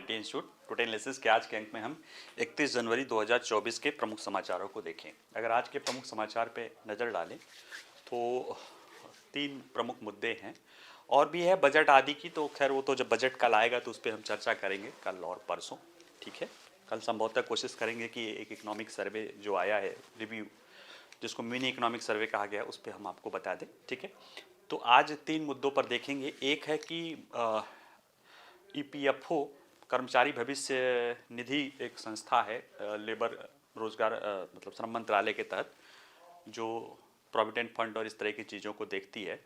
IIT institute today analysis के आज के अंक में हम 31 जनवरी 2024 के प्रमुख समाचारों को देखें। अगर आज के प्रमुख समाचार पे नज़र डालें तो 3 प्रमुख मुद्दे हैं और भी है बजट आदि की, तो खैर वो तो जब बजट कल आएगा तो उस पर हम चर्चा करेंगे, कल और परसों। ठीक है, कल संभवतः कोशिश करेंगे कि एक इकोनॉमिक सर्वे जो आया है रिव्यू, जिसको मिनी इकोनॉमिक सर्वे कहा गया, उस पर हम आपको बता दें। ठीक है, तो आज 3 मुद्दों पर देखेंगे। एक है कि EPFO कर्मचारी भविष्य निधि एक संस्था है, लेबर रोजगार मतलब श्रम मंत्रालय के तहत, जो प्रोविडेंट फंड और इस तरह की चीज़ों को देखती है,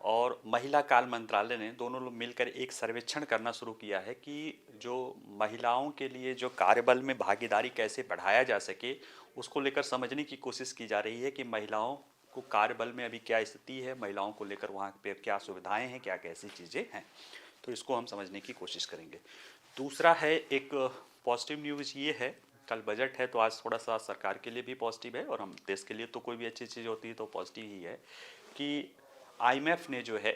और महिला काल मंत्रालय ने दोनों लोग मिलकर एक सर्वेक्षण करना शुरू किया है कि जो महिलाओं के लिए जो कार्यबल में भागीदारी कैसे बढ़ाया जा सके, उसको लेकर समझने की कोशिश की जा रही है कि महिलाओं को कार्यबल में अभी क्या स्थिति है, महिलाओं को लेकर वहाँ पे क्या सुविधाएं हैं, क्या कैसी चीज़ें हैं, तो इसको हम समझने की कोशिश करेंगे। दूसरा है एक पॉजिटिव न्यूज़ ये है, कल बजट है तो आज थोड़ा सा सरकार के लिए भी पॉजिटिव है, और हम देश के लिए तो कोई भी अच्छी चीज़ होती है तो पॉजिटिव ही है कि IMF ने जो है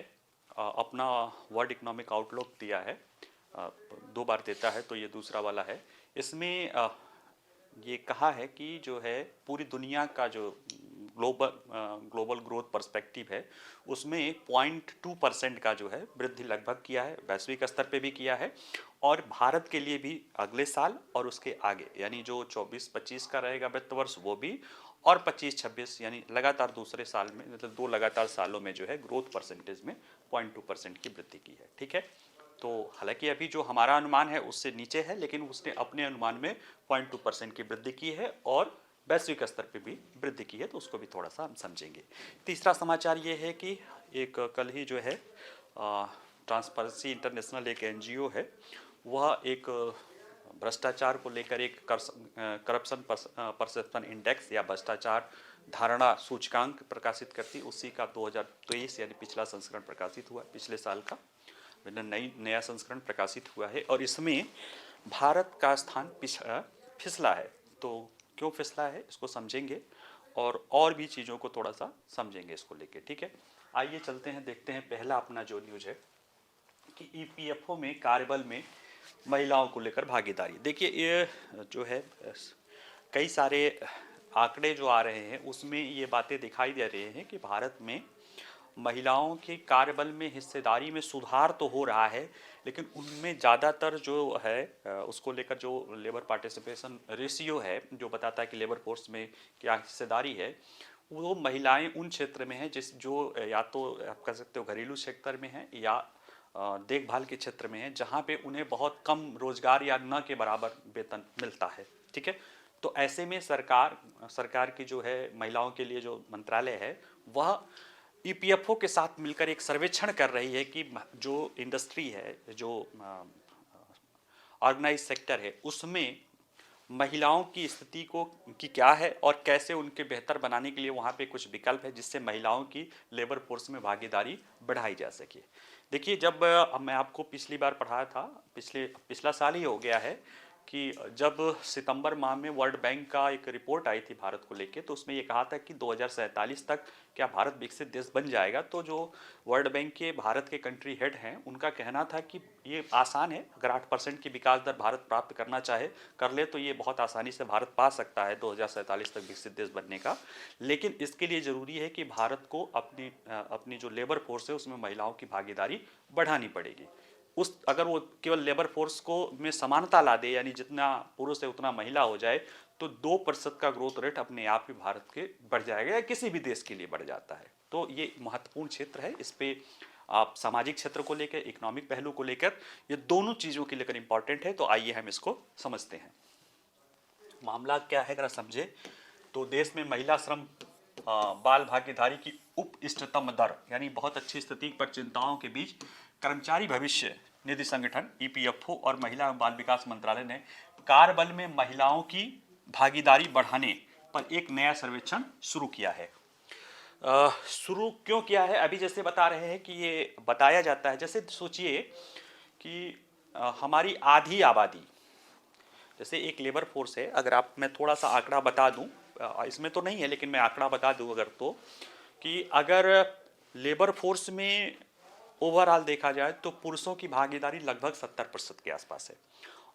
अपना वर्ल्ड इकोनॉमिक आउटलुक दिया है, 2 बार देता है, तो ये दूसरा वाला है। इसमें ये कहा है कि जो है पूरी दुनिया का जो ग्लोबल ग्रोथ पर्सपेक्टिव है उसमें 0.2% का जो है वृद्धि लगभग किया है, वैश्विक स्तर पे भी किया है, और भारत के लिए भी अगले साल और उसके आगे यानी जो 24-25 का रहेगा वित्त वर्ष वो भी, और 25-26 यानी लगातार दूसरे साल में, मतलब 2 लगातार सालों में जो है ग्रोथ परसेंटेज में 0.2% की वृद्धि की है। ठीक है, तो हालांकि अभी जो हमारा अनुमान है उससे नीचे है, लेकिन उसने अपने अनुमान में 0.2% की वृद्धि की है और वैश्विक स्तर पे भी वृद्धि की है, तो उसको भी थोड़ा सा हम समझेंगे। तीसरा समाचार ये है कि एक कल ही जो है ट्रांसपेरेंसी इंटरनेशनल एक NGO है, वह एक भ्रष्टाचार को लेकर एक करप्शन परसेप्शन इंडेक्स या भ्रष्टाचार धारणा सूचकांक प्रकाशित करती, उसी का 2023 यानी पिछला संस्करण प्रकाशित हुआ, पिछले साल का नया संस्करण प्रकाशित हुआ है, और इसमें भारत का स्थान फिसला है। तो क्यों फिसला है इसको समझेंगे और भी चीज़ों को थोड़ा सा समझेंगे इसको लेके। ठीक है, आइए चलते हैं, देखते हैं पहला अपना जो न्यूज़ है कि EPFO में कार्यबल में महिलाओं को लेकर भागीदारी। देखिए ये जो है कई सारे आंकड़े जो आ रहे हैं उसमें ये बातें दिखाई दे रही हैं कि भारत में महिलाओं के कार्यबल में हिस्सेदारी में सुधार तो हो रहा है, लेकिन उनमें ज़्यादातर जो है उसको लेकर जो लेबर पार्टिसिपेशन रेशियो है जो बताता है कि लेबर फोर्स में क्या हिस्सेदारी है, वो महिलाएं उन क्षेत्र में हैं जो या तो आप कह सकते हो घरेलू सेक्टर में है या देखभाल के क्षेत्र में है, जहाँ पे उन्हें बहुत कम रोजगार या न के बराबर वेतन मिलता है। ठीक है, तो ऐसे में सरकार की जो है महिलाओं के लिए जो मंत्रालय है वह EPFO के साथ मिलकर एक सर्वेक्षण कर रही है कि जो इंडस्ट्री है, जो ऑर्गेनाइज सेक्टर है, उसमें महिलाओं की स्थिति की क्या है और कैसे उनके बेहतर बनाने के लिए वहाँ पे कुछ विकल्प है जिससे महिलाओं की लेबर फोर्स में भागीदारी बढ़ाई जा सके। देखिए जब मैं आपको पिछली बार पढ़ाया था, पिछला साल ही हो गया है कि जब सितंबर माह में वर्ल्ड बैंक का एक रिपोर्ट आई थी भारत को लेके, तो उसमें ये कहा था कि 2047 तक क्या भारत विकसित देश बन जाएगा। तो जो वर्ल्ड बैंक के भारत के कंट्री हेड हैं उनका कहना था कि ये आसान है, अगर 8% की विकास दर भारत प्राप्त करना चाहे कर ले तो ये बहुत आसानी से भारत पा सकता है 2047 तक विकसित देश बनने का, लेकिन इसके लिए ज़रूरी है कि भारत को अपनी जो लेबर फोर्स है उसमें महिलाओं की भागीदारी बढ़ानी पड़ेगी। अगर वो केवल लेबर फोर्स को में समानता ला दे, यानी जितना पुरुष है उतना महिला हो जाए, तो 2% का ग्रोथ रेट अपने आप ही भारत के बढ़ जाएगा या किसी भी देश के लिए बढ़ जाता है। तो ये महत्वपूर्ण क्षेत्र है, इस पे आप सामाजिक क्षेत्र को लेकर, इकोनॉमिक पहलू को लेकर, ये दोनों चीज़ों के लेकर इंपॉर्टेंट है। तो आइए हम इसको समझते हैं। मामला क्या है अगर समझे तो देश में महिला श्रम बाल भागीदारी की उप इष्टतम दर यानी बहुत अच्छी स्थिति पर चिंताओं के बीच कर्मचारी भविष्य निधि संगठन EPFO और महिला एवं बाल विकास मंत्रालय ने कार्यबल में महिलाओं की भागीदारी बढ़ाने पर एक नया सर्वेक्षण शुरू किया है। शुरू क्यों किया है, अभी जैसे बता रहे हैं कि ये बताया जाता है, जैसे सोचिए कि हमारी आधी आबादी, जैसे एक लेबर फोर्स है, अगर आप, मैं थोड़ा सा आंकड़ा बता दूं, इसमें तो नहीं है लेकिन मैं आंकड़ा बता दूं अगर, तो कि अगर लेबर फोर्स में ओवरऑल देखा जाए तो पुरुषों की भागीदारी लगभग 70% के आसपास है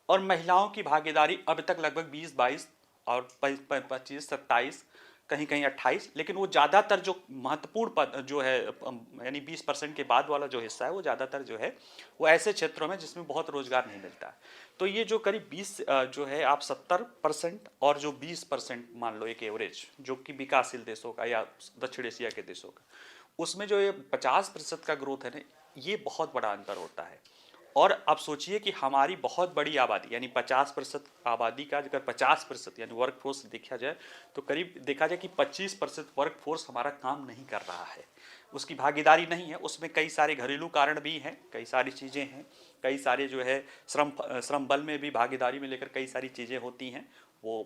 और महिलाओं की भागीदारी अब तक लगभग 20-22 और 25-27, कहीं कहीं 28, लेकिन वो ज़्यादातर जो महत्वपूर्ण पद जो है यानी 20% के बाद वाला जो हिस्सा है वो ज़्यादातर जो है वो ऐसे क्षेत्रों में जिसमें बहुत रोजगार नहीं मिलता है। तो ये जो करीब 20 जो है आप 70% और जो 20% मान लो एक एवरेज जो कि विकासशील देशों का या दक्षिण एशिया के देशों का, उसमें जो ये 50% का ग्रोथ है ना, ये बहुत बड़ा अंतर होता है। और अब सोचिए कि हमारी बहुत बड़ी आबादी यानी 50% आबादी का अगर 50% यानी वर्क फोर्स देखा जाए तो करीब देखा जाए कि 25% वर्क फोर्स हमारा काम नहीं कर रहा है, उसकी भागीदारी नहीं है। उसमें कई सारे घरेलू कारण भी हैं, कई सारी चीज़ें हैं, कई सारे जो है श्रम बल में भी भागीदारी में लेकर कई सारी चीज़ें होती हैं। वो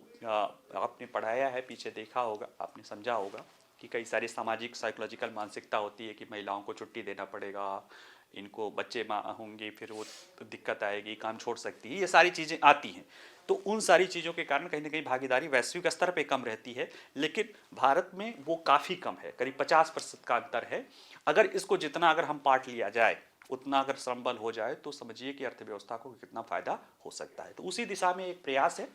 आपने पढ़ाया है, पीछे देखा होगा, आपने समझा होगा कि कई सारी सामाजिक साइकोलॉजिकल मानसिकता होती है कि महिलाओं को छुट्टी देना पड़ेगा, इनको बच्चे होंगे, फिर वो दिक्कत आएगी, काम छोड़ सकती है, ये सारी चीज़ें आती हैं। तो उन सारी चीज़ों के कारण कहीं ना कहीं भागीदारी वैश्विक स्तर पे कम रहती है, लेकिन भारत में वो काफ़ी कम है, करीब 50% का अंतर है। अगर इसको जितना अगर हम पार्ट लिया जाए, उतना अगर श्रम बल हो जाए तो समझिए कि अर्थव्यवस्था को कितना फायदा हो सकता है। तो उसी दिशा में एक प्रयास है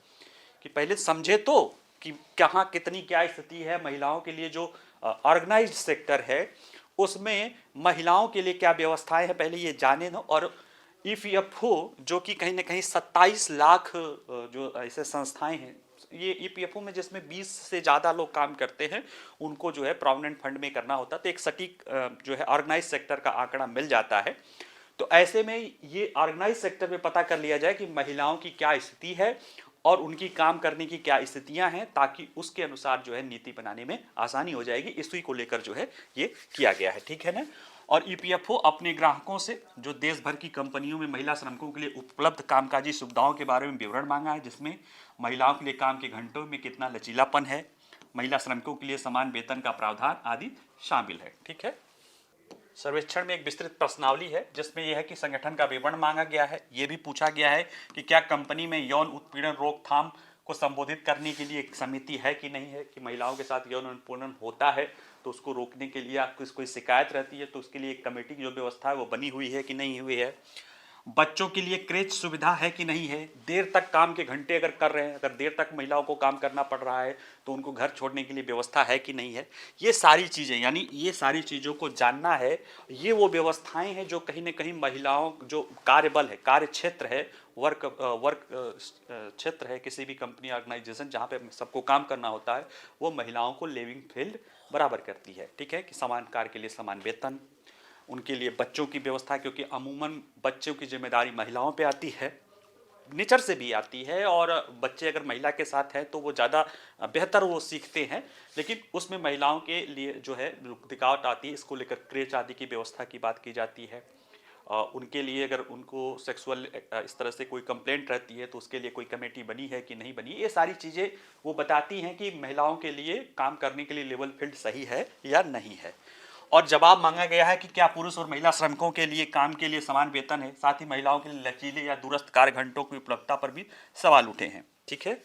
कि पहले समझे तो कि कहाँ कितनी क्या स्थिति है महिलाओं के लिए। जो ऑर्गेनाइज्ड सेक्टर है उसमें महिलाओं के लिए क्या व्यवस्थाएं हैं, पहले ये जाने दो। और ईपीएफओ जो कि कहीं ना कहीं 27 लाख जो ऐसे संस्थाएं हैं, ये ईपीएफओ में जिसमें 20 से ज़्यादा लोग काम करते हैं, उनको जो है प्रोविडेंट फंड में करना होता है, तो एक सटीक जो है ऑर्गेनाइज सेक्टर का आंकड़ा मिल जाता है। तो ऐसे में ये ऑर्गेनाइज सेक्टर में पता कर लिया जाए कि महिलाओं की क्या स्थिति है और उनकी काम करने की क्या स्थितियां हैं, ताकि उसके अनुसार जो है नीति बनाने में आसानी हो जाएगी। इसी को लेकर जो है ये किया गया है, ठीक है ना। और ईपीएफओ अपने ग्राहकों से जो देश भर की कंपनियों में महिला श्रमिकों के लिए उपलब्ध कामकाजी सुविधाओं के बारे में विवरण मांगा है, जिसमें महिलाओं के लिए काम के घंटों में कितना लचीलापन है, महिला श्रमिकों के लिए समान वेतन का प्रावधान आदि शामिल है, ठीक है। सर्वेक्षण में एक विस्तृत प्रश्नावली है जिसमें यह है कि संगठन का विवरण मांगा गया है। यह भी पूछा गया है कि क्या कंपनी में यौन उत्पीड़न रोकथाम को संबोधित करने के लिए एक समिति है कि नहीं है, कि महिलाओं के साथ यौन उत्पीड़न होता है तो उसको रोकने के लिए आपको कोई शिकायत रहती है तो उसके लिए एक कमेटी की जो व्यवस्था है वो बनी हुई है कि नहीं हुई है। बच्चों के लिए क्रेच सुविधा है कि नहीं है। देर तक काम के घंटे अगर कर रहे हैं, अगर देर तक महिलाओं को काम करना पड़ रहा है तो उनको घर छोड़ने के लिए व्यवस्था है कि नहीं है। ये सारी चीज़ें यानी ये सारी चीज़ों को जानना है। ये वो व्यवस्थाएं हैं जो कहीं ना कहीं महिलाओं जो कार्यबल है, कार्य क्षेत्र है, वर्क क्षेत्र है किसी भी कंपनी ऑर्गेनाइजेशन जहाँ पे सबको काम करना होता है, वो महिलाओं को लेविंग फील्ड बराबर करती है, ठीक है। कि समान कार्य के लिए समान वेतन, उनके लिए बच्चों की व्यवस्था, क्योंकि अमूमन बच्चों की जिम्मेदारी महिलाओं पे आती है, नेचर से भी आती है, और बच्चे अगर महिला के साथ हैं तो वो ज़्यादा बेहतर वो सीखते हैं, लेकिन उसमें महिलाओं के लिए जो है रुकावट आती है। इसको लेकर क्रेच आदि की व्यवस्था की बात की जाती है। उनके लिए अगर उनको सेक्सुअल इस तरह से कोई कंप्लेंट रहती है तो उसके लिए कोई कमेटी बनी है कि नहीं बनी, ये सारी चीज़ें वो बताती हैं कि महिलाओं के लिए काम करने के लिए लेवल फील्ड सही है या नहीं है। और जवाब मांगा गया है कि क्या पुरुष और महिला श्रमिकों के लिए काम के लिए समान वेतन है, साथ ही महिलाओं के लिए लचीले या दूरस्थ कार्य घंटों की उपलब्धता पर भी सवाल उठे हैं, ठीक है।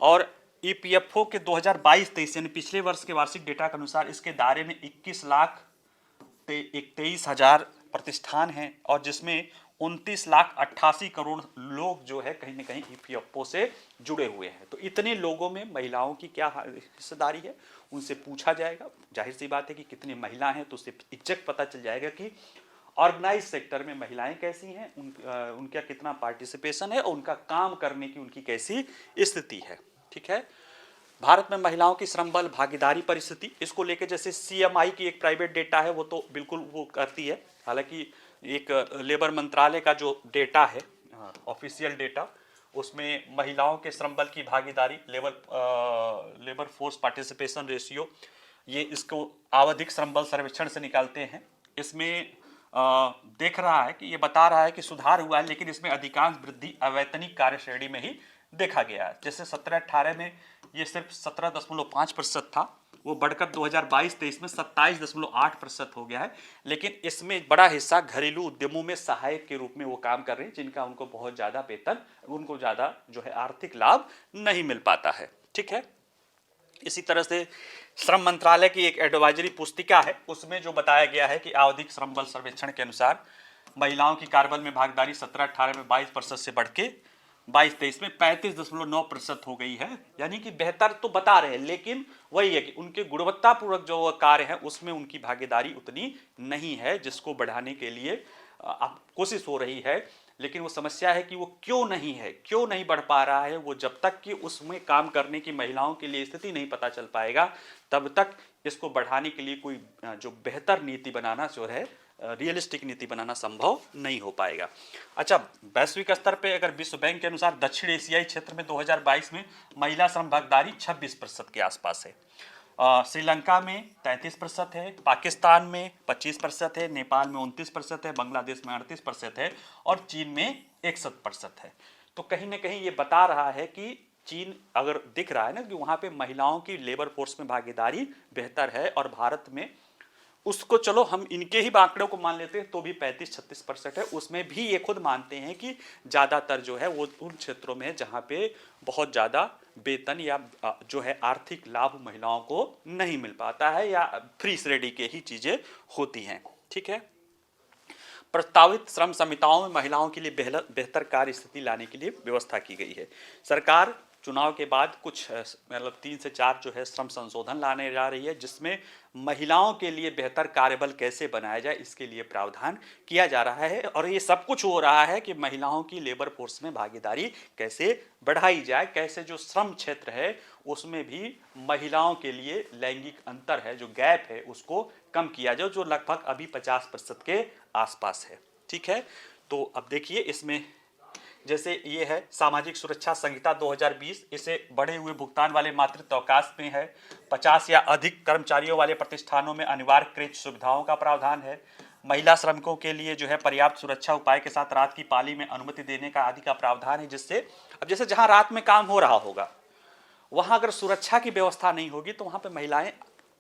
और ईपीएफओ के 2022-23 यानी पिछले वर्ष के वार्षिक डेटा के अनुसार इसके दायरे में 21,23,000 प्रतिष्ठान हैं, और जिसमें 29,88,00,000 लोग जो है कहीं ना कहीं ईपीएफओ से जुड़े हुए हैं। तो इतने लोगों में महिलाओं की क्या हिस्सेदारी है, उनसे पूछा जाएगा। जाहिर सी बात है कि कितनी महिला हैं तो उससे एग्जैक्ट पता चल जाएगा कि ऑर्गेनाइज सेक्टर में महिलाएं कैसी हैं, उनका कितना पार्टिसिपेशन है और उनका काम करने की उनकी कैसी स्थिति है, ठीक है। भारत में महिलाओं की श्रम बल भागीदारी परिस्थिति, इसको लेकर जैसे सीएमआई की एक प्राइवेट डेटा है वो तो बिल्कुल वो करती है, हालांकि एक लेबर मंत्रालय का जो डेटा है ऑफिशियल डेटा, उसमें महिलाओं के श्रम बल की भागीदारी लेबर फोर्स पार्टिसिपेशन रेशियो, ये इसको आवधिक श्रम बल सर्वेक्षण से निकालते हैं। इसमें देख रहा है कि ये बता रहा है कि सुधार हुआ है, लेकिन इसमें अधिकांश वृद्धि अवैतनिक कार्य श्रेणी में ही देखा गया है। जैसे 17-18 में ये सिर्फ 17.5% था, वो बढ़कर 2022-23 में 27.8% हो गया है। लेकिन इसमें बड़ा हिस्सा घरेलू उद्यमों में सहायक के रूप में वो काम कर रहे हैं, जिनका उनको बहुत ज़्यादा वेतन, उनको ज़्यादा जो है आर्थिक लाभ नहीं मिल पाता है, ठीक है। इसी तरह से श्रम मंत्रालय की एक एडवाइजरी पुस्तिका है, उसमें जो बताया गया है कि आवधिक श्रम बल सर्वेक्षण के अनुसार महिलाओं की कार्यबल में भागीदारी 17-18 में 22% से बढ़ के 22-23 में 35.9% हो गई है। यानी कि बेहतर तो बता रहे हैं, लेकिन वही है कि उनके गुणवत्तापूर्वक जो कार्य है उसमें उनकी भागीदारी उतनी नहीं है, जिसको बढ़ाने के लिए अब कोशिश हो रही है। लेकिन वो समस्या है कि वो क्यों नहीं है, क्यों नहीं बढ़ पा रहा है। वो जब तक कि उसमें काम करने की महिलाओं के लिए स्थिति नहीं पता चल पाएगा, तब तक इसको बढ़ाने के लिए कोई जो बेहतर नीति बनाना जो है, रियलिस्टिक नीति बनाना संभव नहीं हो पाएगा। अच्छा, वैश्विक स्तर पे अगर विश्व बैंक के अनुसार दक्षिण एशियाई क्षेत्र में 2022 में महिला श्रम भागीदारी 26% के आसपास है। श्रीलंका में 33% है, पाकिस्तान में 25% है, नेपाल में 29% है, बांग्लादेश में 38% है और चीन में 61% है। तो कहीं ना कहीं ये बता रहा है कि चीन, अगर दिख रहा है ना कि वहाँ पे महिलाओं की लेबर फोर्स में भागीदारी बेहतर है, और भारत में उसको, चलो हम इनके ही आंकड़ों को मान लेते हैं तो भी 35-36% है। उसमें भी ये खुद मानते हैं कि ज़्यादातर जो है वो उन क्षेत्रों में है जहाँ पे बहुत ज़्यादा वेतन या जो है आर्थिक लाभ महिलाओं को नहीं मिल पाता है, या फ्री श्रेणी के ही चीज़ें होती हैं। ठीक है, प्रस्तावित श्रम संहिताओं में महिलाओं के लिए बेहतर कार्य स्थिति लाने के लिए व्यवस्था की गई है। सरकार चुनाव के बाद कुछ मतलब 3 से 4 जो है श्रम संशोधन लाने जा रही है, जिसमें महिलाओं के लिए बेहतर कार्यबल कैसे बनाया जाए इसके लिए प्रावधान किया जा रहा है। और ये सब कुछ हो रहा है कि महिलाओं की लेबर फोर्स में भागीदारी कैसे बढ़ाई जाए, कैसे जो श्रम क्षेत्र है उसमें भी महिलाओं के लिए लैंगिक अंतर है, जो गैप है, उसको कम किया जाए, जो लगभग अभी 50% के आसपास है। ठीक है, तो अब देखिए इसमें जैसे ये है सामाजिक सुरक्षा संहिता 2020, इसे बढ़े हुए भुगतान वाले मातृत्व अवकाश में है। 50 या अधिक कर्मचारियों वाले प्रतिष्ठानों में अनिवार्य क्रेच सुविधाओं का प्रावधान है। महिला श्रमिकों के लिए जो है पर्याप्त सुरक्षा उपाय के साथ रात की पाली में अनुमति देने का आदि का प्रावधान है, जिससे अब जैसे जहां रात में काम हो रहा होगा वहां अगर सुरक्षा की व्यवस्था नहीं होगी तो वहां पर महिलाएं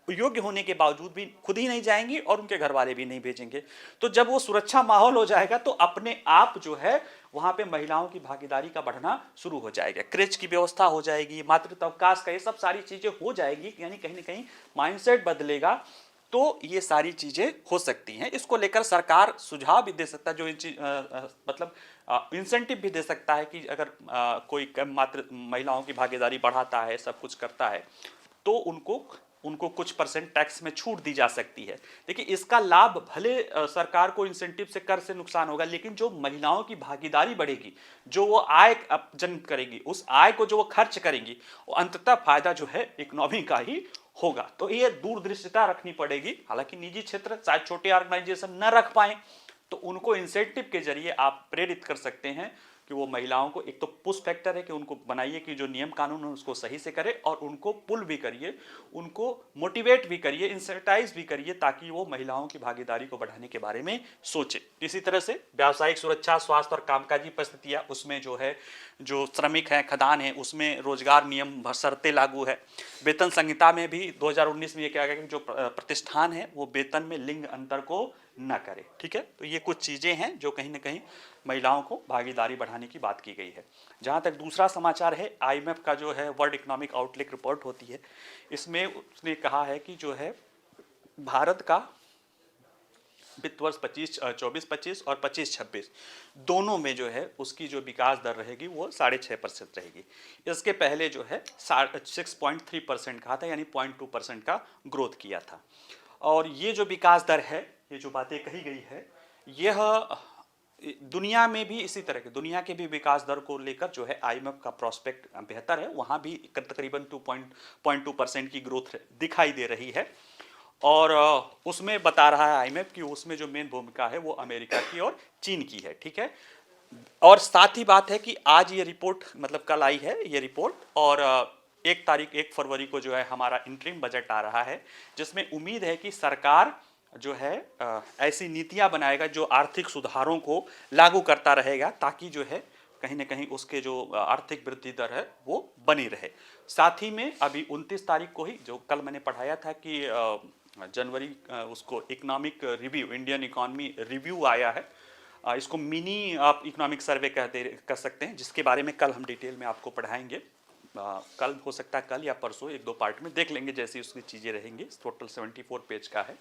योग्य होने के बावजूद भी खुद ही नहीं जाएंगी और उनके घर वाले भी नहीं भेजेंगे। तो जब वो सुरक्षा माहौल हो जाएगा तो अपने आप जो है वहां पे महिलाओं की भागीदारी का बढ़ना शुरू हो जाएगा, क्रेच की व्यवस्था हो जाएगी, मातृत्व अवकाश का, ये सब सारी चीजें हो जाएगी। यानी कहीं ना कहीं माइंडसेट बदलेगा तो ये सारी चीजें हो सकती हैं। इसको लेकर सरकार सुझाव भी दे सकता है, जो मतलब इंसेंटिव भी दे सकता है कि अगर कोई कम मात्र महिलाओं की भागीदारी बढ़ाता है, सब कुछ करता है, तो उनको कुछ % टैक्स में छूट दी जा सकती है। देखिए इसका लाभ भले सरकार को इंसेंटिव से, कर से नुकसान होगा, लेकिन जो महिलाओं की भागीदारी बढ़ेगी, जो वो आय अर्जन करेंगी, उस आय को जो वो खर्च करेंगी, वो अंततः फायदा जो है इकोनॉमी का ही होगा। तो ये दूरदृष्टिता रखनी पड़ेगी। हालांकि निजी क्षेत्र शायद छोटे ऑर्गेनाइजेशन न रख पाए, तो उनको इंसेंटिव के जरिए आप प्रेरित कर सकते हैं कि वो महिलाओं को, एक तो पुश फैक्टर है कि उनको बनाइए कि जो नियम कानून है उसको सही से करे, और उनको पुल भी करिए, उनको मोटिवेट भी करिए, इंसेंटाइज भी करिए, ताकि वो महिलाओं की भागीदारी को बढ़ाने के बारे में सोचे। इसी तरह से व्यावसायिक सुरक्षा, स्वास्थ्य और कामकाजी परिस्थितियां, उसमें जो है जो श्रमिक हैं, खदान है, उसमें रोजगार नियम बशर्ते लागू है। वेतन संहिता में भी 2019 में ये कहा गया कि जो प्रतिष्ठान है वो वेतन में लिंग अंतर को न करे। ठीक है, तो ये कुछ चीजें हैं जो कहीं ना कहीं महिलाओं को भागीदारी बढ़ाने की बात की गई है। जहां तक दूसरा समाचार है, IMF का जो है वर्ल्ड इकोनॉमिक आउटलुक रिपोर्ट होती है, इसमें उसने कहा है कि जो है भारत का वित्त वर्ष 24-25 और 25-26 दोनों में जो है उसकी जो विकास दर रहेगी वो 6.5% रहेगी। इसके पहले जो है 6.3% कहा था, यानी 0.2% का ग्रोथ किया था। और ये जो विकास दर है, ये जो बातें कही गई है, यह दुनिया में भी इसी तरह के, दुनिया के भी विकास दर को लेकर जो है IMF का प्रोस्पेक्ट बेहतर है। वहाँ भी तकरीबन 2.2% की ग्रोथ दिखाई दे रही है। और उसमें बता रहा है IMF कि उसमें जो मेन भूमिका है वो अमेरिका की और चीन की है। ठीक है, और साथ ही बात है कि आज ये रिपोर्ट, मतलब कल आई है ये रिपोर्ट, और 1 फरवरी को जो है हमारा इंटरिम बजट आ रहा है, जिसमें उम्मीद है कि सरकार जो है ऐसी नीतियां बनाएगा जो आर्थिक सुधारों को लागू करता रहेगा, ताकि जो है कहीं ना कहीं उसके जो आर्थिक वृद्धि दर है वो बनी रहे। साथ ही में अभी 29 तारीख को ही, जो कल मैंने पढ़ाया था कि जनवरी उसको economic review, Indian economy review आया है, इसको मिनी आप इकोनॉमिक सर्वे कह सकते हैं, जिसके बारे में कल हम डिटेल में आपको पढ़ाएंगे। कल हो सकता है, कल या परसों एक दो पार्ट में देख लेंगे जैसी उसकी चीज़ें रहेंगी। टोटल 74 पेज का है।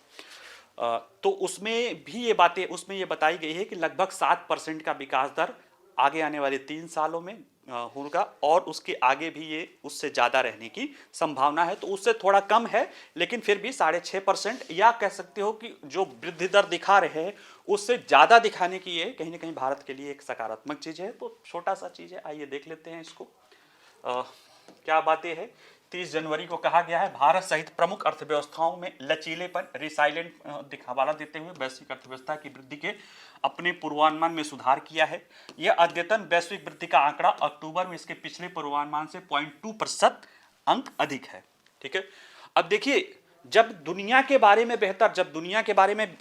तो उसमें भी ये बातें, उसमें ये बताई गई है कि लगभग 7% का विकास दर आगे आने वाले 3 सालों में होगा, और उसके आगे भी ये उससे ज़्यादा रहने की संभावना है। तो उससे थोड़ा कम है, लेकिन फिर भी 6.5%, या कह सकते हो कि जो वृद्धि दर दिखा रहे हैं उससे ज़्यादा दिखाने की ये कहीं ना कहीं भारत के लिए एक सकारात्मक चीज़ है। तो छोटा सा चीज़ है, आइए देख लेते हैं इसको। क्या बातें हैं। 30 जनवरी को कहा गया है, भारत सहित प्रमुख अर्थव्यवस्थाओं में लचीलेपन, रिसाइलेंट हवाला देते हुए वैश्विक अर्थव्यवस्था की वृद्धि के अपने पूर्वानुमान में सुधार किया है। यह अद्यतन वैश्विक वृद्धि का आंकड़ा अक्टूबर में इसके पिछले पूर्वानुमान से 0.2% अंक अधिक है। ठीक है, अब देखिए, जब दुनिया के बारे में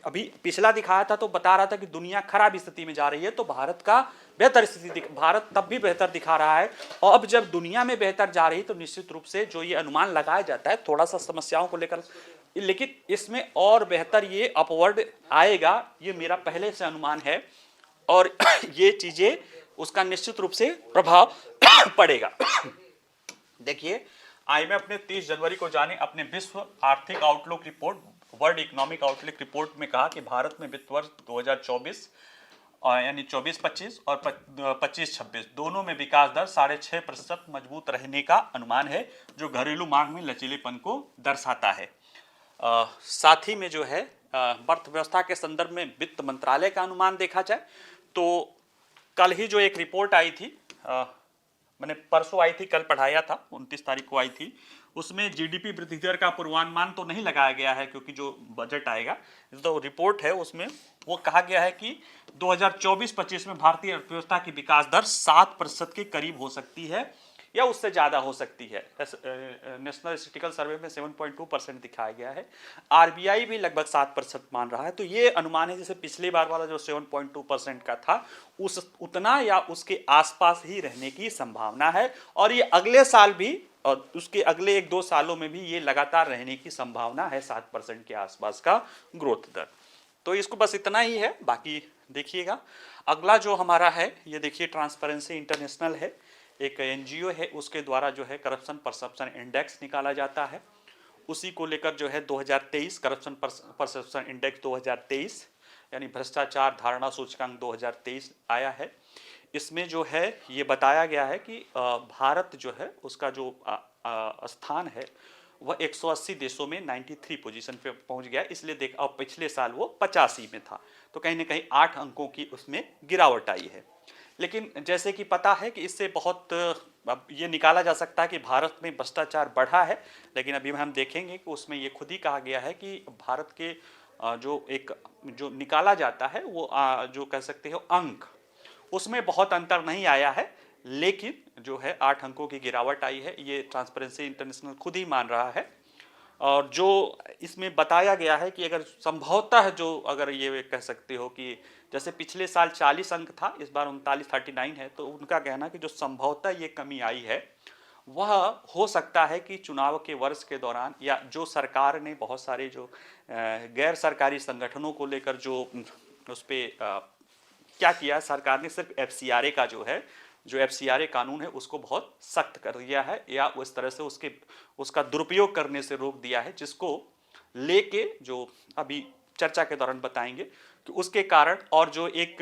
अभी पिछला दिखाया था तो बता रहा था कि दुनिया खराब स्थिति में जा रही है, तो भारत का बेहतर स्थिति, भारत तब भी बेहतर दिखा रहा है। और अब जब दुनिया में बेहतर जा रही है तो निश्चित रूप से जो ये अनुमान लगाया जाता है थोड़ा सा समस्याओं को लेकर, लेकिन इसमें और बेहतर ये अपवर्ड आएगा, ये मेरा पहले से अनुमान है। और ये चीजें उसका निश्चित रूप से प्रभाव पड़ेगा। देखिए, IMF ने 30 जनवरी को जाने अपने विश्व आर्थिक outlook report, world economic outlook report में कहा कि भारत में वित्त वर्ष 2024 यानी 24-25 और 25-26 दोनों में विकास दर 6.5% मजबूत रहने का अनुमान है, जो घरेलू मांग में लचीलेपन को दर्शाता है। साथ ही में जो है अर्थव्यवस्था के संदर्भ में वित्त मंत्रालय का अनुमान देखा जाए तो कल ही जो एक रिपोर्ट आई थी, मैंने परसों आई थी, कल पढ़ाया था, 29 तारीख को आई थी, उसमें जीडीपी वृद्धि दर का पूर्वानुमान तो नहीं लगाया गया है क्योंकि जो बजट आएगा, जो रिपोर्ट है उसमें वो कहा गया है कि 2024-25 में भारतीय अर्थव्यवस्था की विकास दर 7% के करीब हो सकती है या उससे ज़्यादा हो सकती है। नेशनल स्टैटिस्टिकल सर्वे में 7.2% दिखाया गया है। आरबीआई भी लगभग 7% मान रहा है। तो ये अनुमान है, जैसे पिछली बार वाला जो 7.2% का था उतना या उसके आसपास ही रहने की संभावना है, और ये अगले साल भी और उसके अगले 1-2 सालों में भी ये लगातार रहने की संभावना है, 7% के आसपास का ग्रोथ दर। तो इसको बस इतना ही है, बाकी देखिएगा। अगला जो हमारा है ये देखिए, ट्रांसपेरेंसी इंटरनेशनल है, एक एनजीओ है, उसके द्वारा जो है करप्शन परसेप्शन इंडेक्स निकाला जाता है। उसी को लेकर जो है 2023 करप्शन परसेप्शन इंडेक्स 2023 यानी भ्रष्टाचार धारणा सूचकांक 2023 आया है। इसमें जो है ये बताया गया है कि भारत जो है उसका जो स्थान है वह 180 देशों में 93 पोजीशन पे पहुंच गया। इसलिए देख, अब पिछले साल वो 85 में था, तो कहीं ना कहीं 8 अंकों की उसमें गिरावट आई है। लेकिन जैसे कि पता है कि इससे बहुत अब ये निकाला जा सकता है कि भारत में भ्रष्टाचार बढ़ा है, लेकिन अभी हम देखेंगे कि उसमें ये खुद ही कहा गया है कि भारत के जो निकाला जाता है वो जो कह सकते हो अंक, उसमें बहुत अंतर नहीं आया है, लेकिन जो है 8 अंकों की गिरावट आई है, ये ट्रांसपेरेंसी इंटरनेशनल खुद ही मान रहा है। और जो इसमें बताया गया है कि अगर संभवतः जो अगर ये कह सकते हो कि जैसे पिछले साल 40 अंक था, इस बार 39 है, तो उनका कहना कि जो संभवतः ये कमी आई है वह हो सकता है कि चुनाव के वर्ष के दौरान, या जो सरकार ने बहुत सारे जो गैर सरकारी संगठनों को लेकर जो उस पर क्या किया, सरकार ने सिर्फ FCRA का जो FCRA कानून है उसको बहुत सख्त कर दिया है, या उस तरह से उसका दुरुपयोग करने से रोक दिया है, जिसको लेके जो अभी चर्चा के दौरान बताएंगे कि उसके कारण, और जो एक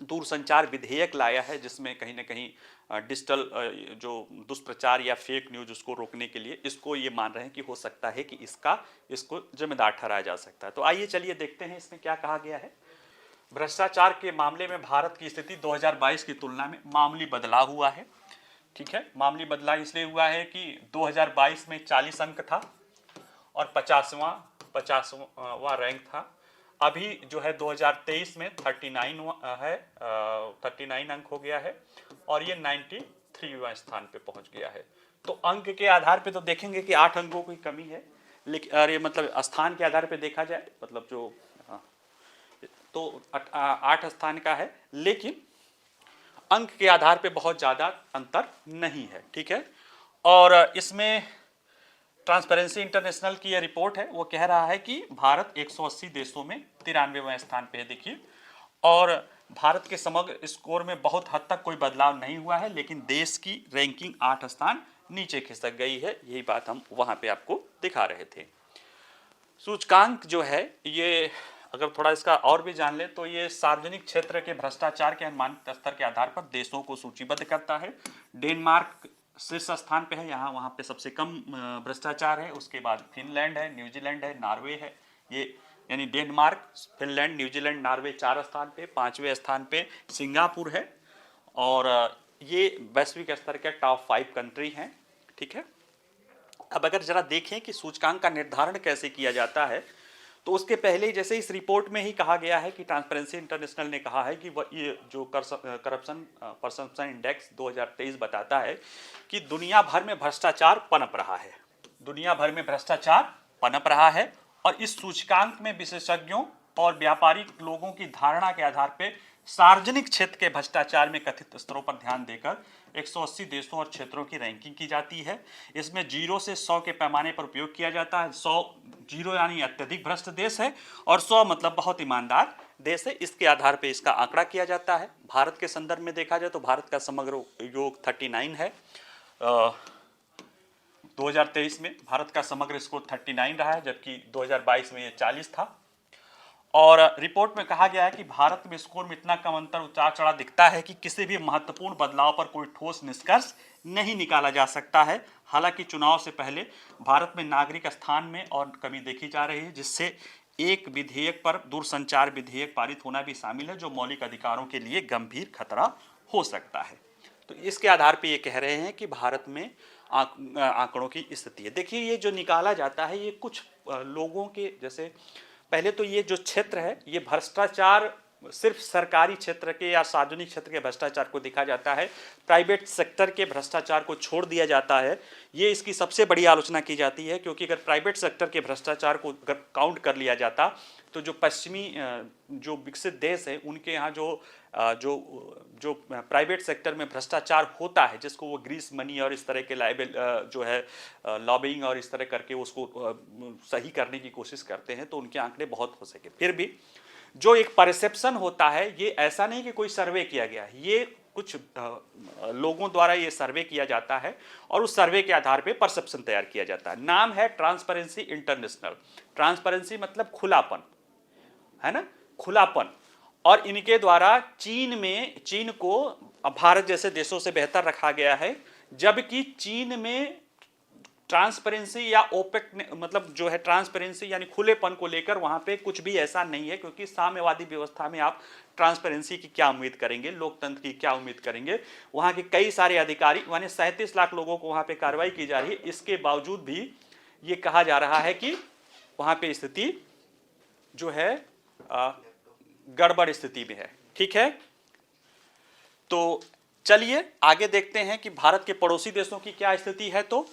दूरसंचार विधेयक लाया है जिसमें कहीं ना कहीं डिजिटल जो दुष्प्रचार या फेक न्यूज उसको रोकने के लिए, इसको ये मान रहे हैं कि हो सकता है कि इसको जिम्मेदार ठहराया जा सकता है। तो आइए चलिए देखते हैं इसमें क्या कहा गया है। भ्रष्टाचार के मामले में भारत की स्थिति 2022 की तुलना में मामूली बदलाव हुआ है। ठीक है, मामूली बदलाव इसलिए हुआ है कि 2022 में 40 अंक था और 50वां रैंक था। अभी जो है 2023 में 39 अंक हो गया है, और ये 93वां स्थान पे पहुंच गया है। तो अंक के आधार पे तो देखेंगे कि 8 अंकों की कमी है, लेकिन अरे मतलब स्थान के आधार पे देखा जाए, मतलब जो तो 8 स्थान का है, लेकिन अंक के आधार पे बहुत ज़्यादा अंतर नहीं है। ठीक है, और इसमें ट्रांसपेरेंसी इंटरनेशनल की यह रिपोर्ट है, वो कह रहा है कि भारत 180 देशों में 93वें स्थान पे है। देखिए, और भारत के समग्र स्कोर में बहुत हद तक कोई बदलाव नहीं हुआ है, लेकिन देश की रैंकिंग 8 स्थान नीचे खिसक गई है। यही बात हम वहाँ पे आपको दिखा रहे थे। सूचकांक जो है ये अगर थोड़ा इसका और भी जान ले तो ये सार्वजनिक क्षेत्र के भ्रष्टाचार के अनुमानित स्तर के आधार पर देशों को सूचीबद्ध करता है। डेनमार्क शीर्ष स्थान पे है, यहाँ वहाँ पे सबसे कम भ्रष्टाचार है। उसके बाद फिनलैंड है, न्यूजीलैंड है, नॉर्वे है। ये यानी डेनमार्क, फिनलैंड, न्यूजीलैंड, नॉर्वे 4 स्थान पे, 5वें स्थान पे सिंगापुर है। और ये वैश्विक स्तर के टॉप 5 कंट्री हैं। ठीक है, अब अगर जरा देखें कि सूचकांक का निर्धारण कैसे किया जाता है, तो उसके पहले जैसे इस रिपोर्ट में ही कहा गया है कि ट्रांसपेरेंसी इंटरनेशनल ने कहा है कि ये जो करप्शन परसेप्शन इंडेक्स 2023 बताता है कि दुनिया भर में भ्रष्टाचार पनप रहा है। दुनिया भर में भ्रष्टाचार पनप रहा है और इस सूचकांक में विशेषज्ञों और व्यापारिक लोगों की धारणा के आधार पर सार्वजनिक क्षेत्र के भ्रष्टाचार में कथित स्तरों पर ध्यान देकर 180 देशों और क्षेत्रों की रैंकिंग की जाती है। इसमें 0 से 100 के पैमाने पर उपयोग किया जाता है। 0 यानी अत्यधिक भ्रष्ट देश है और 100 मतलब बहुत ईमानदार देश है। इसके आधार पर इसका आंकड़ा किया जाता है। भारत के संदर्भ में देखा जाए तो भारत का समग्र योग 39 है। 2023 में भारत का समग्र स्कोर 39 रहा है, जबकि 2022 में ये 40 था। और रिपोर्ट में कहा गया है कि भारत में स्कोर में इतना कम अंतर उतार चढ़ाव दिखता है कि किसी भी महत्वपूर्ण बदलाव पर कोई ठोस निष्कर्ष नहीं निकाला जा सकता है। हालांकि चुनाव से पहले भारत में नागरिक स्थान में और कमी देखी जा रही है, जिससे एक विधेयक पर दूरसंचार विधेयक पारित होना भी शामिल है, जो मौलिक अधिकारों के लिए गंभीर खतरा हो सकता है। तो इसके आधार पर ये कह रहे हैं कि भारत में आंकड़ों की स्थिति है। देखिए, ये जो निकाला जाता है ये कुछ लोगों के, जैसे पहले तो ये जो क्षेत्र है ये भ्रष्टाचार सिर्फ सरकारी क्षेत्र के या सार्वजनिक क्षेत्र के भ्रष्टाचार को देखा जाता है, प्राइवेट सेक्टर के भ्रष्टाचार को छोड़ दिया जाता है। ये इसकी सबसे बड़ी आलोचना की जाती है, क्योंकि अगर प्राइवेट सेक्टर के भ्रष्टाचार को अगर काउंट कर लिया जाता तो जो पश्चिमी जो विकसित देश है उनके यहाँ जो प्राइवेट सेक्टर में भ्रष्टाचार होता है, जिसको वो ग्रीस मनी और इस तरह के लाइबल जो है लॉबिंग और इस तरह करके उसको सही करने की कोशिश करते हैं, तो उनके आंकड़े बहुत हो सके। फिर भी जो एक परसेप्शन होता है, ये ऐसा नहीं कि कोई सर्वे किया गया है, ये कुछ लोगों द्वारा ये सर्वे किया जाता है और उस सर्वे के आधार पे परसेप्शन तैयार किया जाता है। नाम है ट्रांसपेरेंसी इंटरनेशनल। ट्रांसपेरेंसी मतलब खुलापन, है ना, खुलापन। और इनके द्वारा चीन को भारत जैसे देशों से बेहतर रखा गया है, जबकि चीन में ट्रांसपेरेंसी या ओपेक मतलब जो है ट्रांसपेरेंसी यानी खुलेपन को लेकर वहां पे कुछ भी ऐसा नहीं है, क्योंकि साम्यवादी व्यवस्था में आप ट्रांसपेरेंसी की क्या उम्मीद करेंगे, लोकतंत्र की क्या उम्मीद करेंगे। वहां के कई सारे अधिकारी, माने 37 लाख लोगों को वहां पे कार्रवाई की जा रही है, इसके बावजूद भी ये कहा जा रहा है कि वहां पे स्थिति जो है गड़बड़ स्थिति में है। ठीक है, तो चलिए आगे देखते हैं कि भारत के पड़ोसी देशों की क्या स्थिति है। तो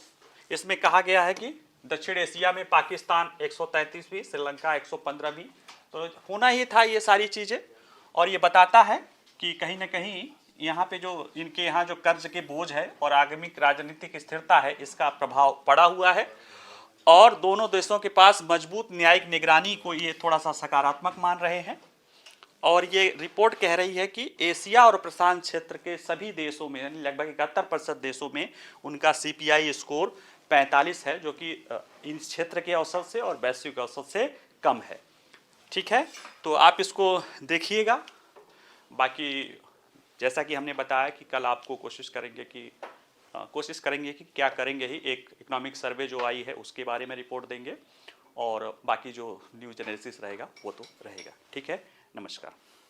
इसमें कहा गया है कि दक्षिण एशिया में पाकिस्तान 133वीं, श्रीलंका 115वीं, तो होना ही था ये सारी चीज़ें। और ये बताता है कि कहीं ना कहीं यहाँ पे जो इनके यहाँ जो कर्ज के बोझ है और आगामी राजनीतिक स्थिरता है, इसका प्रभाव पड़ा हुआ है। और दोनों देशों के पास मजबूत न्यायिक निगरानी को ये थोड़ा सा सकारात्मक मान रहे हैं। और ये रिपोर्ट कह रही है कि एशिया और प्रशांत क्षेत्र के सभी देशों में, यानी लगभग 71% देशों में उनका CPI स्कोर 45 है, जो कि इस क्षेत्र के औसत से और वैश्विक औसत से कम है। ठीक है, तो आप इसको देखिएगा। बाकी जैसा कि हमने बताया कि कल आपको कोशिश करेंगे कि क्या करेंगे ही, एक इकोनॉमिक सर्वे जो आई है उसके बारे में रिपोर्ट देंगे, और बाकी जो न्यूज एनालिसिस रहेगा वो तो रहेगा। ठीक है, नमस्कार।